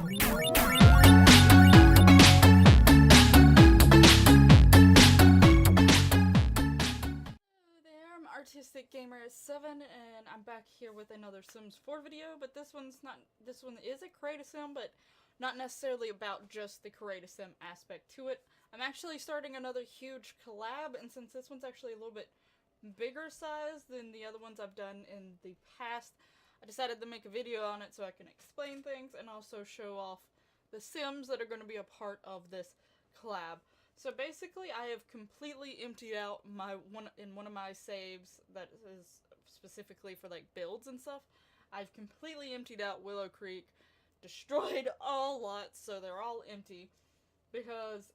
Artistic Gamer 7, and I'm back here with another Sims 4 video, but this one is a create a sim, but not necessarily about just the create a sim aspect to it. I'm actually starting another huge collab, and since this one's actually a little bit bigger size than the other ones I've done in the past, I decided to make a video on it so I can explain things and also show off the Sims that are going to be a part of this collab. So basically, I have completely emptied out one of my saves that is specifically for like builds and stuff. I've completely emptied out Willow Creek, destroyed all lots, so they're all empty, because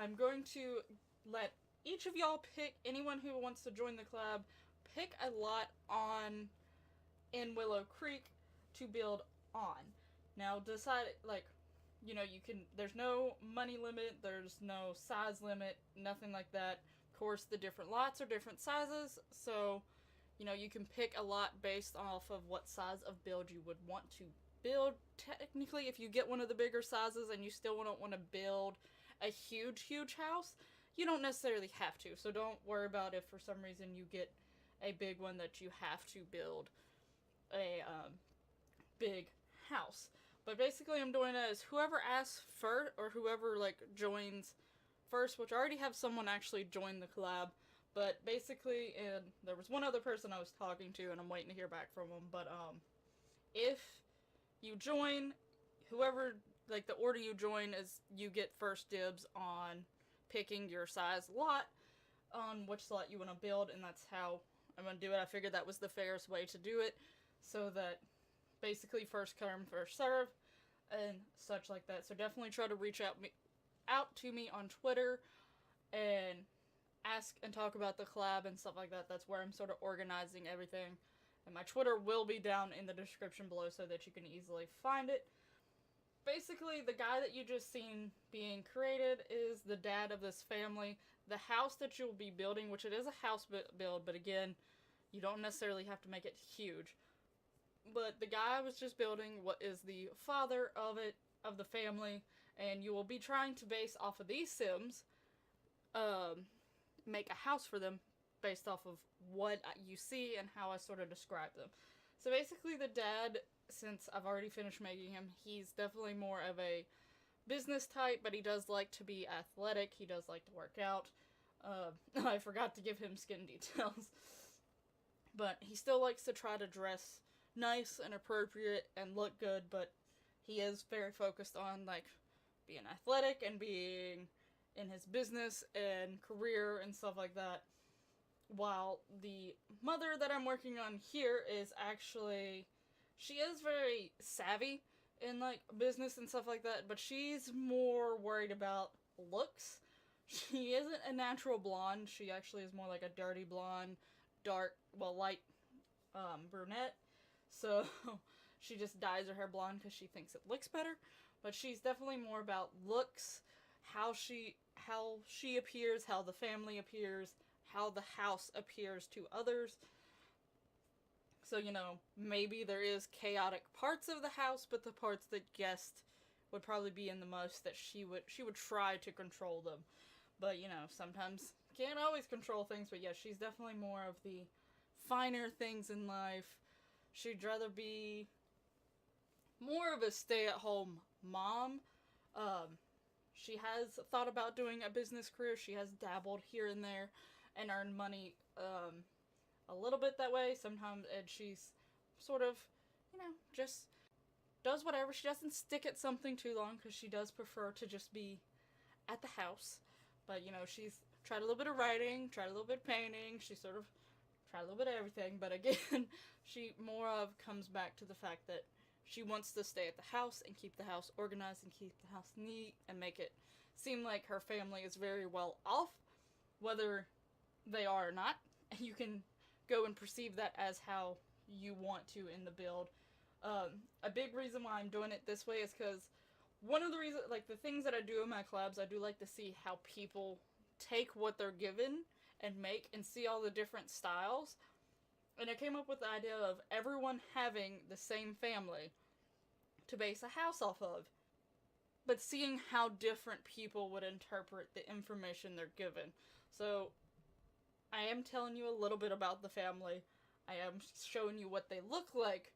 I'm going to let each of y'all pick, anyone who wants to join the collab, pick a lot in Willow Creek to build on. Now decide, like, you know, there's no money limit, there's no size limit, nothing like that. Of course, the different lots are different sizes, so, you know, you can pick a lot based off of what size of build you would want to build. Technically, if you get one of the bigger sizes and you still don't want to build a huge house, you don't necessarily have to, so don't worry about if for some reason you get a big one that you have to build a big house. But basically, I'm doing it as whoever asks first, or whoever, like, joins first, which I already have someone actually join the collab, but basically, and there was one other person I was talking to, and I'm waiting to hear back from them, but, if you join, whoever, like, the order you join is, you get first dibs on picking your size lot, on which slot you want to build, and that's how I'm going to do it. I figured that was the fairest way to do it, so that basically first come, first serve, and such like that. So definitely try to reach out to me on Twitter and ask and talk about the collab and stuff like that. That's where I'm sort of organizing everything. And my Twitter will be down in the description below so that you can easily find it. Basically, the guy that you just seen being created is the dad of this family. The house that you'll be building, which it is a house build, but again, you don't necessarily have to make it huge. But the guy I was just building is the father of the family, and you will be trying to base off of these Sims, make a house for them based off of what you see and how I sort of describe them. So basically the dad, since I've already finished making him, he's definitely more of a business type, but he does like to be athletic, he does like to work out. I forgot to give him skin details. But he still likes to try to dress nice and appropriate and look good, but he is very focused on, like, being athletic and being in his business and career and stuff like that. While the mother that I'm working on here is actually, she is very savvy in, like, business and stuff like that, but she's more worried about looks. She isn't a natural blonde, she actually is more like a dirty blonde, light brunette. So she just dyes her hair blonde because she thinks it looks better. But she's definitely more about looks, how she appears, how the family appears, how the house appears to others. So, you know, maybe there is chaotic parts of the house, but the parts that guest would probably be in the most, that she would try to control them. But, you know, sometimes can't always control things, but yeah, she's definitely more of the finer things in life. She'd rather be more of a stay-at-home mom. She has thought about doing a business career. She has dabbled here and there and earned money a little bit that way sometimes, and she's sort of, you know, just does whatever. She doesn't stick at something too long because she does prefer to just be at the house. But, you know, she's tried a little bit of writing, tried a little bit of painting, she sort of tried a little bit of everything, but again, she more of comes back to the fact that she wants to stay at the house and keep the house organized and keep the house neat and make it seem like her family is very well off, whether they are or not. You can go and perceive that as how you want to in the build. A big reason why I'm doing it this way is because one of the reasons, like, the things that I do in my collabs, I do like to see how people take what they're given and make and see all the different styles. And I came up with the idea of everyone having the same family to base a house off of. but seeing how different people would interpret the information they're given. So, I am telling you a little bit about the family. I am showing you what they look like,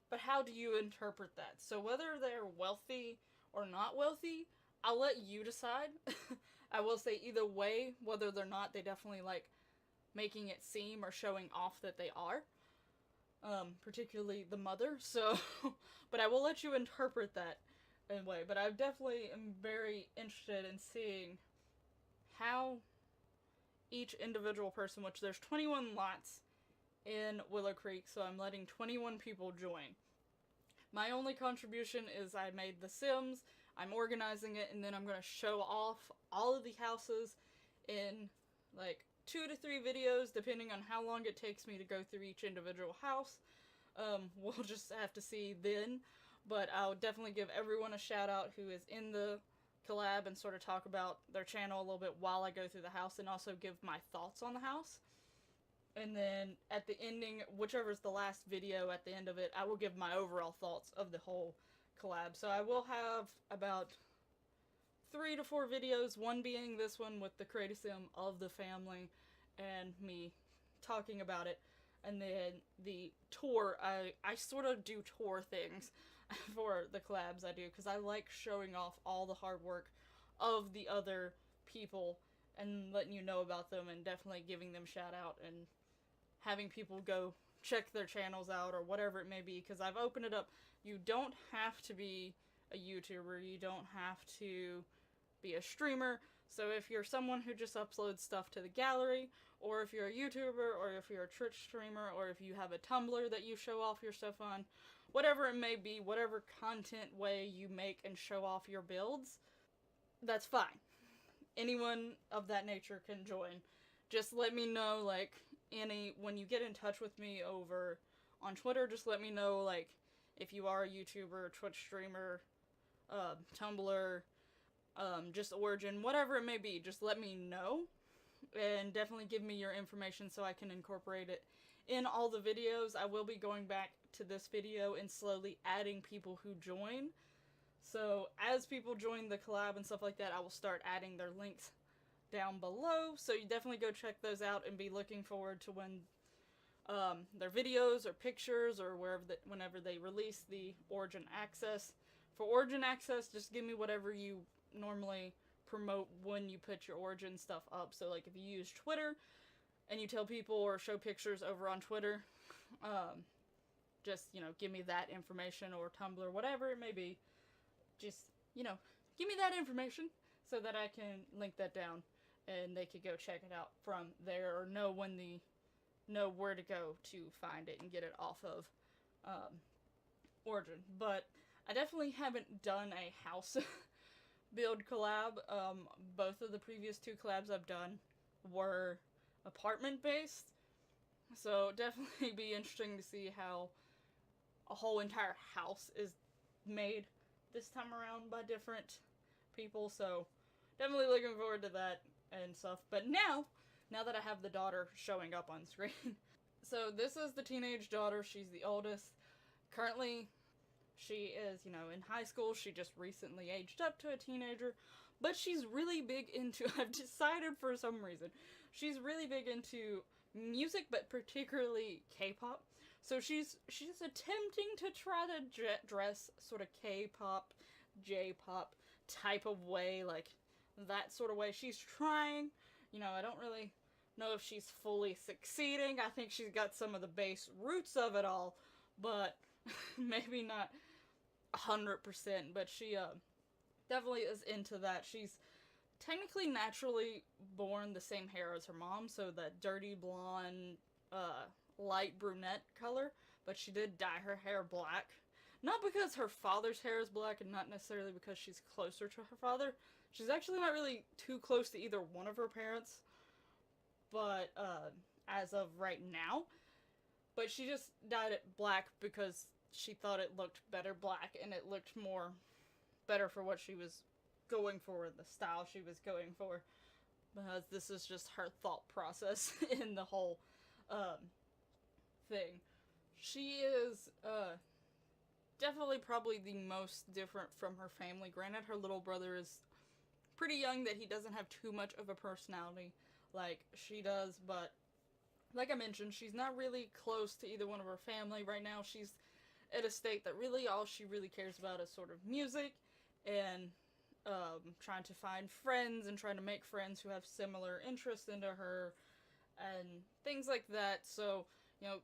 but how do you interpret that? So whether they're wealthy or not wealthy, I'll let you decide. I will say either way, whether they're not, they definitely like making it seem or showing off that they are. Particularly the mother, so, but I will let you interpret that in a way. But I definitely am very interested in seeing how each individual person, which there's 21 lots in Willow Creek, so I'm letting 21 people join. My only contribution is I made the Sims, I'm organizing it, and then I'm going to show off all of the houses in like 2 to 3 videos, depending on how long it takes me to go through each individual house. We'll just have to see then, but I'll definitely give everyone a shout out who is in the collab and sort of talk about their channel a little bit while I go through the house, and also give my thoughts on the house. And then at the ending, whichever is the last video at the end of it, I will give my overall thoughts of the whole collab. So I will have about 3 to 4 videos, one being this one with the Create a Sim of the family and me talking about it. And then the tour, I sort of do tour things for the collabs I do, because I like showing off all the hard work of the other people and letting you know about them, and definitely giving them shout out and having people go check their channels out or whatever it may be, because I've opened it up. You don't have to be a YouTuber, you don't have to be a streamer. So if you're someone who just uploads stuff to the gallery, or if you're a YouTuber, or if you're a Twitch streamer, or if you have a Tumblr that you show off your stuff on, whatever it may be, whatever content way you make and show off your builds, that's fine. Anyone of that nature can join. Just let me know, like, when you get in touch with me over on Twitter, just let me know, like, if you are a YouTuber, Twitch streamer, Tumblr, just Origin, whatever it may be, just let me know, and definitely give me your information so I can incorporate it in all the videos. I will be going back to this video and slowly adding people who join. So as people join the collab and stuff like that, I will start adding their links down below. So you definitely go check those out and be looking forward to when their videos or pictures or whenever they release the Origin Access. For Origin Access, just give me whatever you normally promote when you put your Origin stuff up. So like if you use Twitter and you tell people or show pictures over on Twitter, just, you know, give me that information, or Tumblr, whatever it may be. Just, you know, give me that information so that I can link that down and they could go check it out from there, or know where to go to find it and get it off of Origin. But I definitely haven't done a house build collab. Both of the previous 2 collabs I've done were apartment based, so definitely be interesting to see how a whole entire house is made this time around by different people. So definitely looking forward to that and stuff. But now that I have the daughter showing up on screen, so this is the teenage daughter. She's the oldest. Currently she is, you know, in high school. She just recently aged up to a teenager, but she's really big into, I've decided for some reason, she's really big into music, but particularly K-pop. So she's attempting to try to dress sort of K-pop, J-pop type of way, like that sort of way. She's trying, you know, I don't really know if she's fully succeeding. I think she's got some of the base roots of it all, but maybe not 100%, but she definitely is into that. She's technically naturally born the same hair as her mom, so that dirty blonde, light brunette color, but she did dye her hair black. Not because her father's hair is black, and not necessarily because she's closer to her father. She's actually not really too close to either one of her parents, but as of right now. But she just dyed it black because she thought it looked better black, and it looked better for what she was going for, the style she was going for. Because this is just her thought process in the whole thing. She is definitely probably the most different from her family. Granted, her little brother is pretty young, that he doesn't have too much of a personality like she does, but like I mentioned, she's not really close to either one of her family right now. She's at a state that really all she really cares about is sort of music and trying to find friends and trying to make friends who have similar interests into her and things like that. So, you know,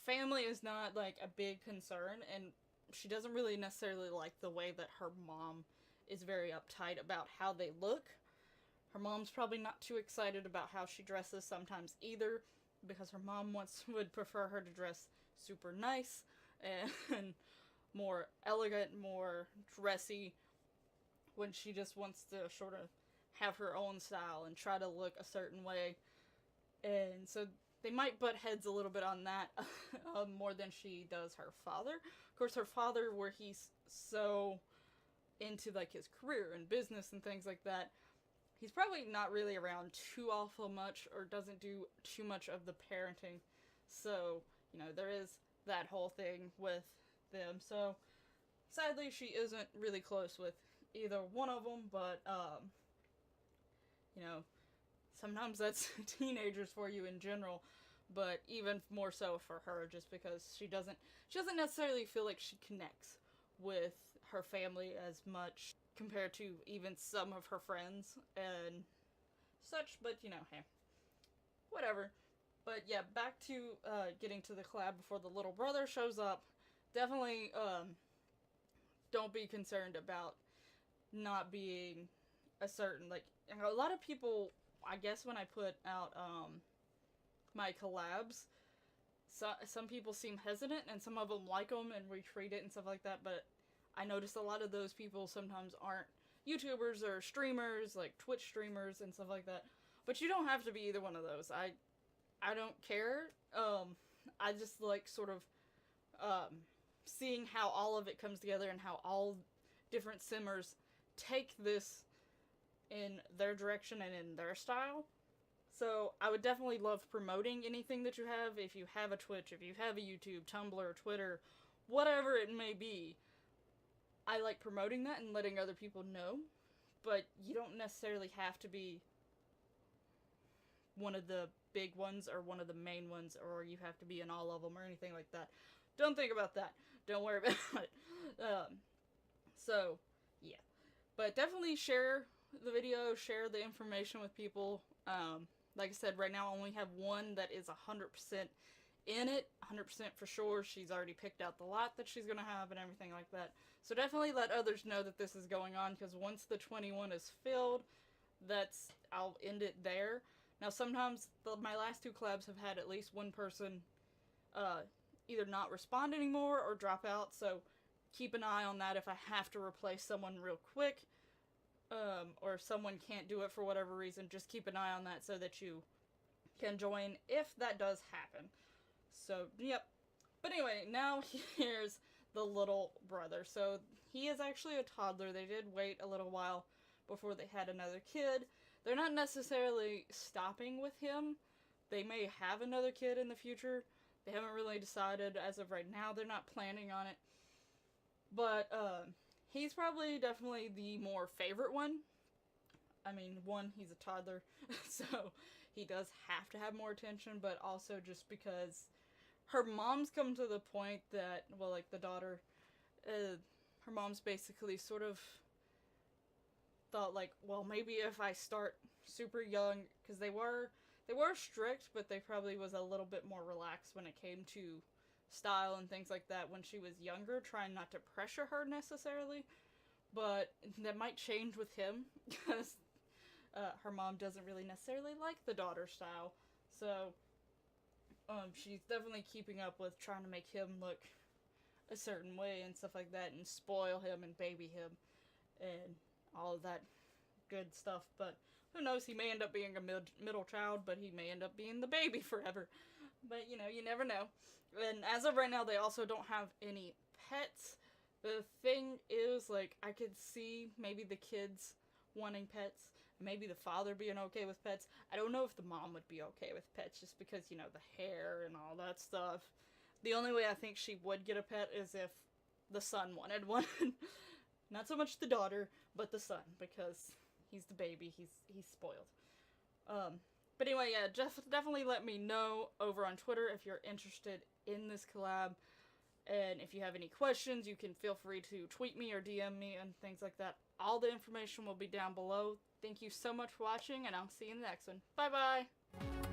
family is not like a big concern, and she doesn't really necessarily like the way that her mom is very uptight about how they look. Her mom's probably not too excited about how she dresses sometimes either, because her mom would prefer her to dress super nice and more elegant, more dressy, when she just wants to sort of have her own style and try to look a certain way. And so they might butt heads a little bit on that more than she does her father. Of course, her father, where he's so into like his career and business and things like that, he's probably not really around too awful much, or doesn't do too much of the parenting. So, you know, there is that whole thing with them. So, sadly, she isn't really close with either one of them, but, you know, sometimes that's teenagers for you in general, but even more so for her, just because she doesn't necessarily feel like she connects with her family as much compared to even some of her friends and such. But, you know, hey, whatever. But yeah, back to getting to the collab before the little brother shows up. Definitely don't be concerned about not being a certain, like, a lot of people, I guess when I put out my collabs, some people seem hesitant, and some of them like them and retweet it and stuff like that, but I noticed a lot of those people sometimes aren't YouTubers or streamers, like Twitch streamers and stuff like that. But you don't have to be either one of those. I don't care. I just like sort of seeing how all of it comes together and how all different simmers take this in their direction and in their style. So I would definitely love promoting anything that you have. If you have a Twitch, if you have a YouTube, Tumblr, Twitter, whatever it may be, I like promoting that and letting other people know. But you don't necessarily have to be one of the big ones or one of the main ones, or you have to be in all of them or anything like that. Don't think about that. Don't worry about it. So, yeah. But definitely share the video, share the information with people. Like I said, right now I only have one that is 100% in it, 100% for sure. She's already picked out the lot that she's going to have and everything like that. So definitely let others know that this is going on, because once the 21 is filled, I'll end it there. Now sometimes my last two collabs have had at least one person either not respond anymore or drop out, so keep an eye on that if I have to replace someone real quick, or if someone can't do it for whatever reason. Just keep an eye on that so that you can join if that does happen. So, yep. But anyway, now here's the little brother. So, he is actually a toddler. They did wait a little while before they had another kid. They're not necessarily stopping with him. They may have another kid in the future. They haven't really decided as of right now. They're not planning on it. But, he's probably definitely the more favorite one. I mean, one, he's a toddler, so he does have to have more attention, but also just because her mom's come to the point that, well, like, the daughter, her mom's basically sort of thought, like, well, maybe if I start super young, because they were strict, but they probably was a little bit more relaxed when it came to style and things like that when she was younger, trying not to pressure her necessarily, but that might change with him, because her mom doesn't really necessarily like the daughter style, so she's definitely keeping up with trying to make him look a certain way and stuff like that, and spoil him and baby him and all of that good stuff. But who knows, he may end up being a middle child, but he may end up being the baby forever. But, you know, you never know. And as of right now, they also don't have any pets. The thing is, like, I could see maybe the kids wanting pets, maybe the father being okay with pets. I don't know if the mom would be okay with pets, just because, you know, the hair and all that stuff. The only way I think she would get a pet is if the son wanted one. Not so much the daughter, but the son, because he's the baby, he's spoiled. But anyway, yeah, definitely let me know over on Twitter if you're interested in this collab. And if you have any questions, you can feel free to tweet me or DM me and things like that. All the information will be down below. Thank you so much for watching, and I'll see you in the next one. Bye-bye!